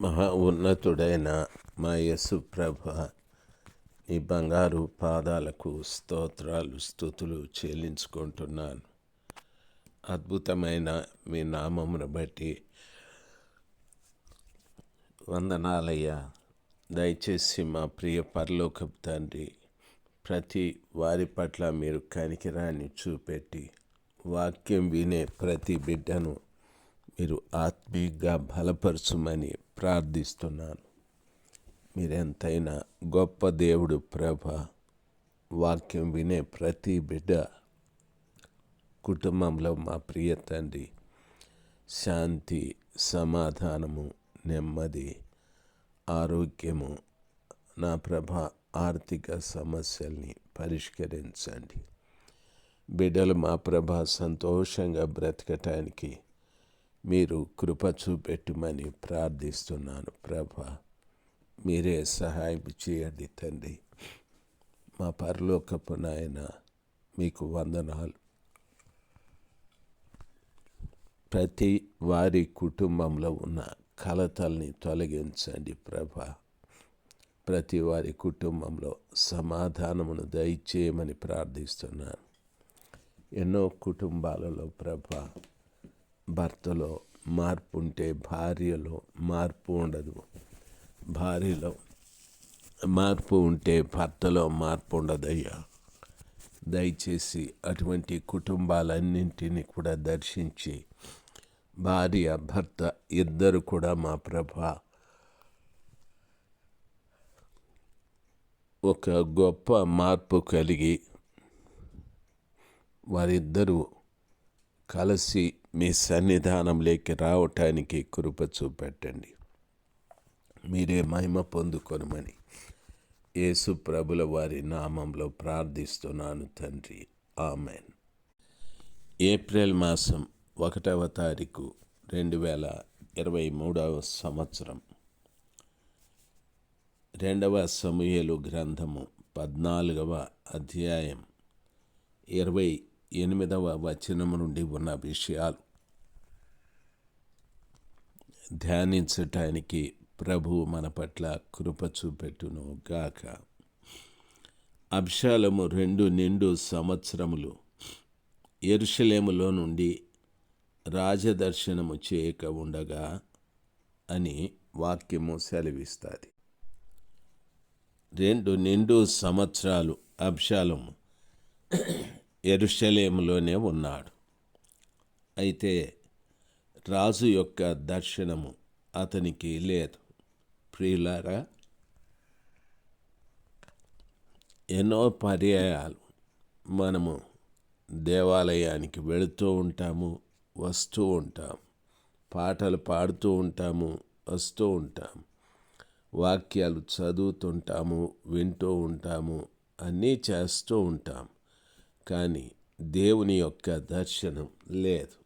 మహా ఉన్నతుడైన మా యేసు ప్రభ, నీ బంగారు పాదాలకు స్తోత్రాలు స్తుతులు చెల్లించుకుంటున్నాను. అద్భుతమైన మీ నామమును బట్టి వందనాలయ్యా. దయచేసి మా ప్రియ పరలోకపు తండ్రి, ప్రతి వారి పట్ల మీరు కనికరాన్ని చూపెట్టి వాక్యం వినే ప్రతి బిడ్డను మీరు ఆత్మీయంగా బలపరచుమని ప్రార్థిస్తున్నాను. మీరెంతైనా గొప్ప దేవుడు ప్రభ. వాక్యం వినే ప్రతి బిడ్డ కుటుంబంలో మా ప్రియ తండ్రి శాంతి, సమాధానము, నెమ్మది, ఆరోగ్యము, నా ప్రభ ఆర్థిక సమస్యల్ని పరిష్కరించండి. బిడ్డలు మా ప్రభ సంతోషంగా బ్రతకటానికి మీరు కృప చూపెట్టమని ప్రార్థిస్తున్నాను ప్రభ. మీరే సహాయం చేయండి తండ్రి. మా పరలోకపు నాయన మీకు వందనాలు. ప్రతి వారి కుటుంబంలో ఉన్న కలతల్ని తొలగించండి ప్రభ. ప్రతి వారి కుటుంబంలో సమాధానమును దయచేయమని ప్రార్థిస్తున్నాను. ఎన్నో కుటుంబాలలో ప్రభ, భర్తలో మార్పు ఉంటే భార్యలో మార్పు ఉండదు, భార్యలో మార్పు ఉంటే భర్తలో మార్పు ఉండదయ్యా. దయచేసి అటువంటి కుటుంబాలన్నింటినీ కూడా దర్శించి భార్య భర్త ఇద్దరు కూడా మా ప్రభ ఒక గొప్ప మార్పు కలిగి వారిద్దరూ కలిసి మీ సన్నిధానంలోకి రావటానికి కృప చూపెట్టండి. మీరే మహిమ పొందుకొనమని యేసు ప్రభుల వారి నామంలో ప్రార్థిస్తున్నాను తండ్రి. ఆమెన్. ఏప్రిల్ మాసం 1వ తారీఖు 2023 సంవత్సరం. 2వ సమూయేలు గ్రంథము 14వ అధ్యాయం 28వ వచనము నుండి ఉన్న విషయాలు ధ్యానించటానికి ప్రభువు మన పట్ల కృప చూపెట్టును గాక. అబ్షాలోము 2 నిండు సంవత్సరములు యెరూషలేములో నుండి రాజదర్శనము చేయక ఉండగా అని వాక్యము సెలవిస్తుంది. 2 నిండు సంవత్సరాలు అబ్షాలోము యెరూషలేములోనే ఉన్నాడు. అయితే రాజు యొక్క దర్శనము అతనికి లేదు. ప్రియులారా, ఎన్నో పర్యాయాలు మనము దేవాలయానికి వెళుతూ ఉంటాము, వస్తూ ఉంటాము, పాటలు పాడుతూ ఉంటాము, వస్తూ ఉంటాము, వాక్యాలు చదువుతుంటాము, వింటూ ఉంటాము, అన్నీ చేస్తూ ఉంటాము. కానీ దేవుని యొక్క దర్శనం లేదు.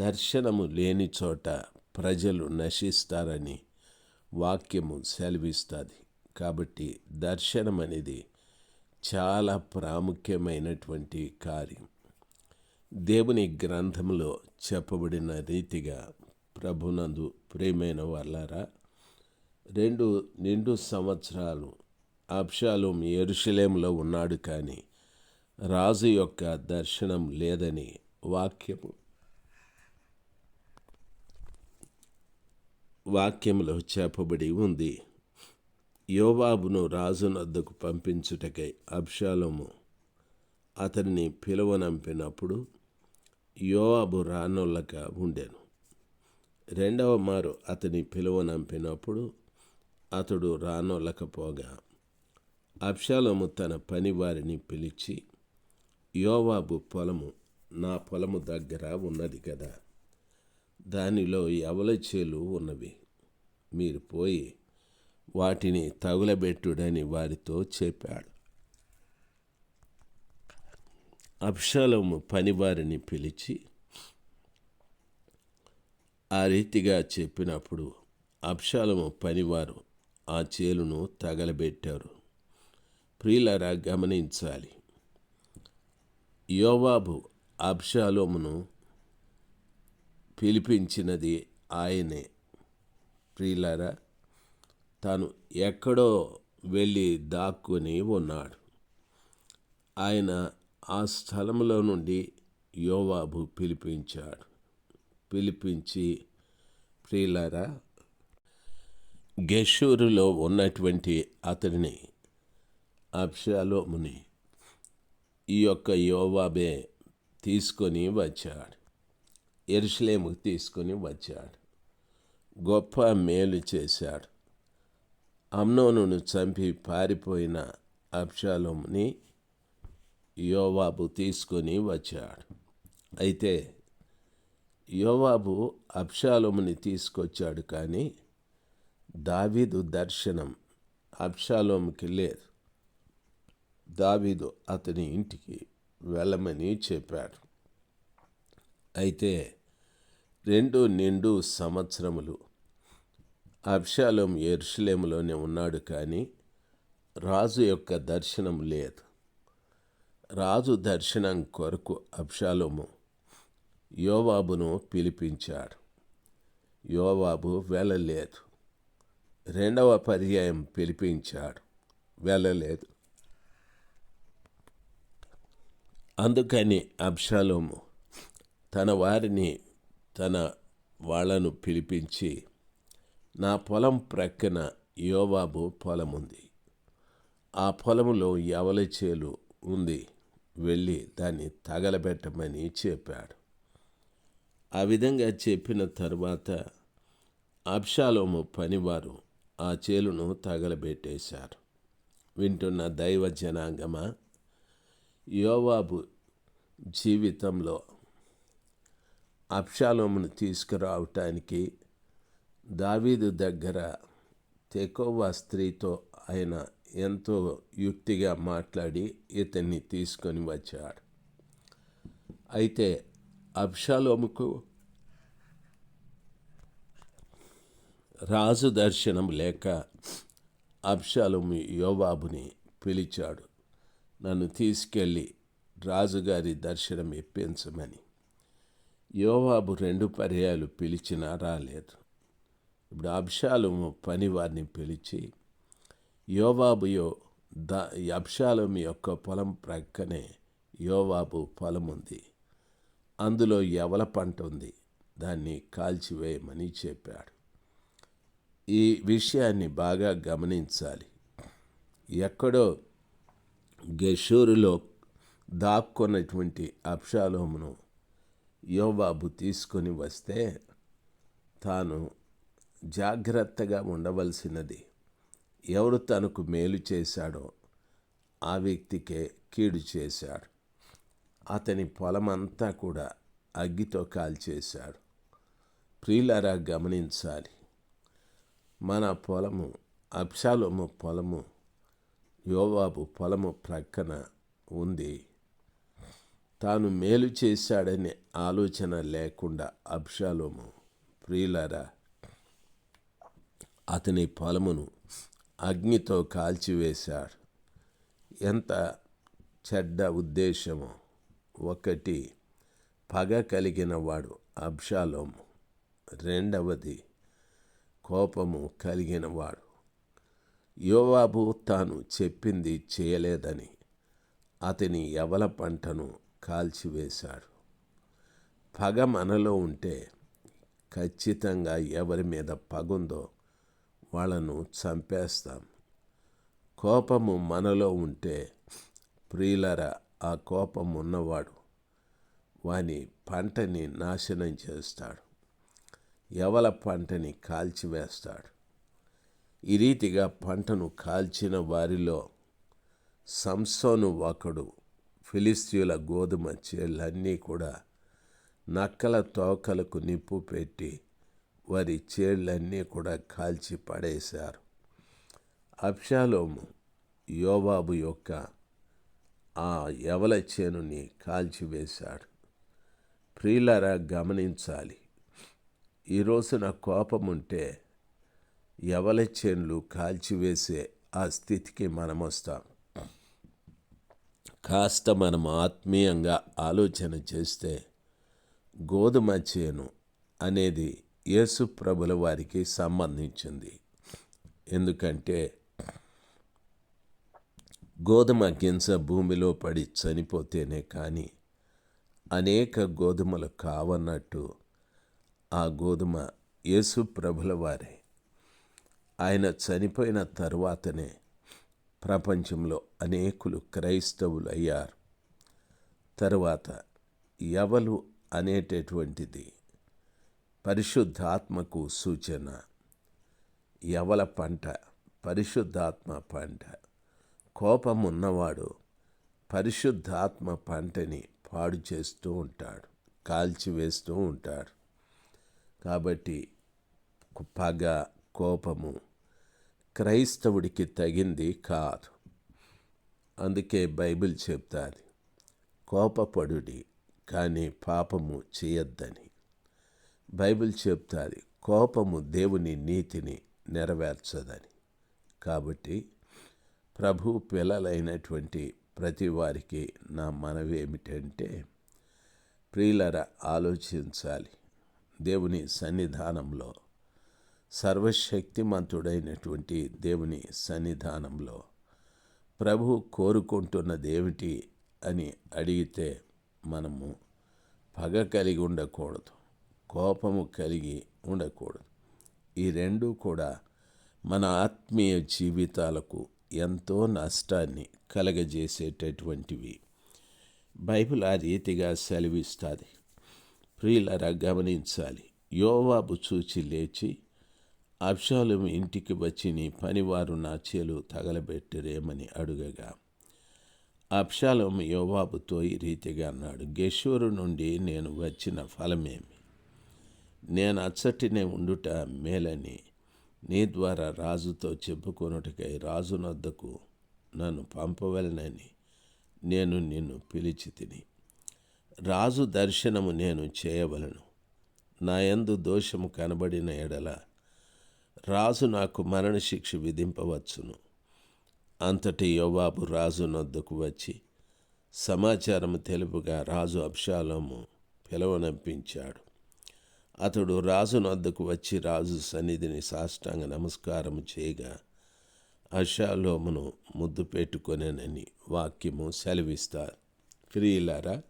దర్శనము లేని చోట ప్రజలు నశిస్తారని వాక్యము సెలవిస్తుంది. కాబట్టి దర్శనం అనేది చాలా ప్రాముఖ్యమైనటువంటి కార్యం. దేవుని గ్రంథంలో చెప్పబడిన రీతిగా ప్రభునందు ప్రియమైన వాళ్ళారా, 2 నిండు సంవత్సరాలు అబ్షాలోము యెరూషలేములో ఉన్నాడు, కానీ రాజు యొక్క దర్శనం లేదని వాక్యములో చెప్పబడి ఉంది. యోవాబును రాజునొద్దకు పంపించుటకై అబ్షాలోము అతనిని పిలువనంపినప్పుడు యోవాబు రానొల్లక ఉండెను. 2వ మారు అతని పిలువనంపినప్పుడు అతడు రానొల్లకపోగా అబ్షాలోము తన పనివారిని పిలిచి, యోవాబు పొలము నా పొలము దగ్గర ఉన్నది కదా, దానిలో యవల చేలు ఉన్నవి, మీరు పోయి వాటిని తగులబెట్టుడని వారితో చెప్పాడు. అబ్షాలోము పనివారిని పిలిచి ఆ రీతిగా చెప్పినప్పుడు అబ్షాలోము పనివారు ఆ చేలును తగలబెట్టారు. ప్రియులారా, గమనించాలి, యోవాబు అబ్షాలోమును పిలిపించినది ఆయనే. ప్రియులారా, తాను ఎక్కడో వెళ్ళి దాక్కుని ఉన్నాడు. ఆయన ఆ స్థలంలో నుండి యోవాబు పిలిపించాడు. పిలిపించి, ప్రియులారా, గెషూరులో ఉన్నటువంటి అతడిని, అబ్షాలోముని ఈ యొక్క యోవాబే తీసుకొని వచ్చాడు. యెరూషలేముకు తీసుకొని వచ్చాడు. గొప్ప మేలు చేశాడు. అమ్నోనును చంపి పారిపోయిన అబ్షాలోముని యోవాబు తీసుకొని వచ్చాడు. అయితే యోవాబు అబ్షాలోముని తీసుకొచ్చాడు, కానీ దావీదు దర్శనం అబ్షాలోముకి లేదు. దావీదు అతని ఇంటికి వెళ్ళమని చెప్పాడు. అయితే 2 నిండు సంవత్సరములు అబ్షాలోము యెరూషలేములోనే ఉన్నాడు, కానీ రాజు యొక్క దర్శనం లేదు. రాజు దర్శనం కొరకు అబ్షాలోము యోవాబును పిలిపించాడు. యోవాబు వెళ్ళలేదు. 2వ పర్యాయం పిలిపించాడు, వెళ్ళలేదు. అందుకని అబ్షాలోము తన వాళ్ళను పిలిపించి, నా పొలం ప్రక్కన యోవాబు పొలం ఉంది, ఆ పొలములో యవల చేలు ఉంది, వెళ్ళి దాన్ని తగలబెట్టమని చెప్పాడు. ఆ విధంగా చెప్పిన తరువాత అబ్షాలోము పనివారు ఆ చేలును తగలబెట్టేశారు. వింటున్న దైవ జనాంగమా, యోవాబు జీవితంలో అబ్షాలోమును తీసుకురావటానికి దావీదు దగ్గర తెకోవ స్త్రీతో ఆయన ఎంతో యుక్తిగా మాట్లాడి ఇతన్ని తీసుకొని వచ్చాడు. అయితే అబ్షాలోముకు రాజు దర్శనం లేక అబ్షాలోము యోవాబుని పిలిచాడు, నన్ను తీసుకెళ్ళి రాజుగారి దర్శనం ఇప్పించమని. యోవాబు 2 పర్యాయాలు పిలిచినా రాలేదు. ఇప్పుడు అబ్షాలోము పనివారిని పిలిచి, యోవాబు అబ్షాలోము యొక్క పొలం ప్రక్కనే యోవాబు పొలం ఉంది, అందులో యవల పంట ఉంది, దాన్ని కాల్చివేయమని చెప్పాడు. ఈ విషయాన్ని బాగా గమనించాలి. ఎక్కడో గెషూరులో దాక్కున్నటువంటి అబ్షాలోమును యోవాబు తీసుకొని వస్తే తాను జాగ్రత్తగా ఉండవలసినది, ఎవరు తనకు మేలు చేశాడో ఆ వ్యక్తికే కీడు చేశాడు. అతని పొలమంతా కూడా అగ్గితో కాల్చేశాడు. ప్రియులారా, గమనించాలి. మన పొలము, అబ్షాలోము పొలము యోవాబు పొలము ప్రక్కన ఉంది. తాను మేలు చేశాడనే ఆలోచన లేకుండా అబ్షాలోము, ప్రియులారా, అతని పొలమును అగ్నితో కాల్చివేశాడు. ఎంత చెడ్డ ఉద్దేశమో! ఒకటి, పగ కలిగిన వాడు అబ్షాలోము. 2వది, కోపము కలిగిన వాడు. యోవాబు తాను చెప్పింది చేయలేదని అతని యవల పంటను కాల్చివేశాడు. పగ మనలో ఉంటే ఖచ్చితంగా ఎవరి మీద పగుందో వాళ్ళను చంపేస్తాం. కోపము మనలో ఉంటే ప్రియులరా, ఆ కోపం ఉన్నవాడు వాని పంటని నాశనం చేస్తాడు, యవల పంటని కాల్చివేస్తాడు. ఈ రీతిగా పంటను కాల్చిన వారిలో సంసోను ఒకడు. ఫిలిస్తీయుల గోధుమ చేళ్ళన్నీ కూడా నక్కల తోకలకు నిప్పు పెట్టి వారి చేళ్ళన్నీ కూడా కాల్చి పడేశారు. అబ్షాలోము యోవాబు యొక్క ఆ యవల చేనుని కాల్చివేశాడు. ప్రియులారా, గమనించాలి. ఈ రోజున కోపం ఉంటే యవల చేనులు కాల్చివేసే ఆ స్థితికి మనం వస్తాం. కాస్త మనం ఆత్మీయంగా ఆలోచన చేస్తే గోధుమ చేను అనేది యేసు ప్రభుల వారికి సంబంధించింది. ఎందుకంటే గోధుమ గింజ భూమిలో పడి చనిపోతేనే కానీ అనేక గోధుమలు కావన్నట్టు ఆ గోధుమ యేసు ప్రభుల వారే. ఆయన చనిపోయిన తరువాతనే ప్రపంచంలో అనేకులు క్రైస్తవులు అయ్యారు. తరువాత యవలు అనేటటువంటిది పరిశుద్ధాత్మకు సూచన. యవల పంట పరిశుద్ధాత్మ పంట. కోపమున్నవాడు పరిశుద్ధాత్మ పంటని పాడు చేస్తూ ఉంటాడు, కాల్చివేస్తూ ఉంటాడు. కాబట్టి పగ, కోపము క్రైస్తవుడికి తగింది కాదు. అందుకే బైబిల్ చెప్తాది, కోపపడుడి కానీ పాపము చేయొద్దని. బైబిల్ చెప్తాది, కోపము దేవుని నీతిని నెరవేర్చదని. కాబట్టి ప్రభు పిల్లలైనటువంటి ప్రతి వారికి నా మనవి ఏమిటంటే, ప్రియులరా ఆలోచించాలి. దేవుని సన్నిధానంలో, సర్వశక్తిమంతుడైనటువంటి దేవుని సన్నిధానంలో ప్రభు కోరుకుంటున్నది ఏమిటి అని అడిగితే, మనము పగ కలిగి ఉండకూడదు, కోపము కలిగి ఉండకూడదు. ఈ రెండూ కూడా మన ఆత్మీయ జీవితాలకు ఎంతో నష్టాన్ని కలగజేసేటటువంటివి. బైబిల్ ఆ రీతిగా సెలవిస్తుంది. ప్రియులరా గమనించాలి. యోవాబు చూచి లేచి, అబ్షాలోము ఇంటికి వచ్చి నీ పనివారు నా చేలు తగలబెట్టిరేమని అడుగగా, అబ్షాలోము యోవాబుతో ఈ రీతిగా అన్నాడు, గెషూరు నుండి నేను వచ్చిన ఫలమేమి? నేను అచ్చటినే ఉండుట మేలని నీ ద్వారా రాజుతో చెప్పుకొనుటకై రాజునొద్దకు నన్ను పంపవలెనని నేను నిన్ను పిలిచి తిని. రాజు దర్శనము నేను చేయవలను. నా యందు దోషము కనబడిన ఎడల రాజు నాకు మరణశిక్ష విధింపవచ్చును. అంతటి యోవాబు రాజునొద్దకు వచ్చి సమాచారము తెలుపుగా రాజు అబ్షాలోము పిలవనంపించాడు. అతడు రాజునొద్దకు వచ్చి రాజు సన్నిధిని సాష్టాంగ నమస్కారము చేయగా అబ్షాలోమును ముద్దు పెట్టుకొనేనని వాక్యము సెలవిస్తారు. ప్రియులారా,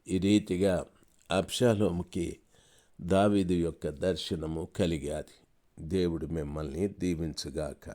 ఈ రీతిగా అబ్షాలోముకి దావీదు యొక్క దర్శనము కలిగాది. దేవుడు మిమ్మల్ని దీవించుగాక.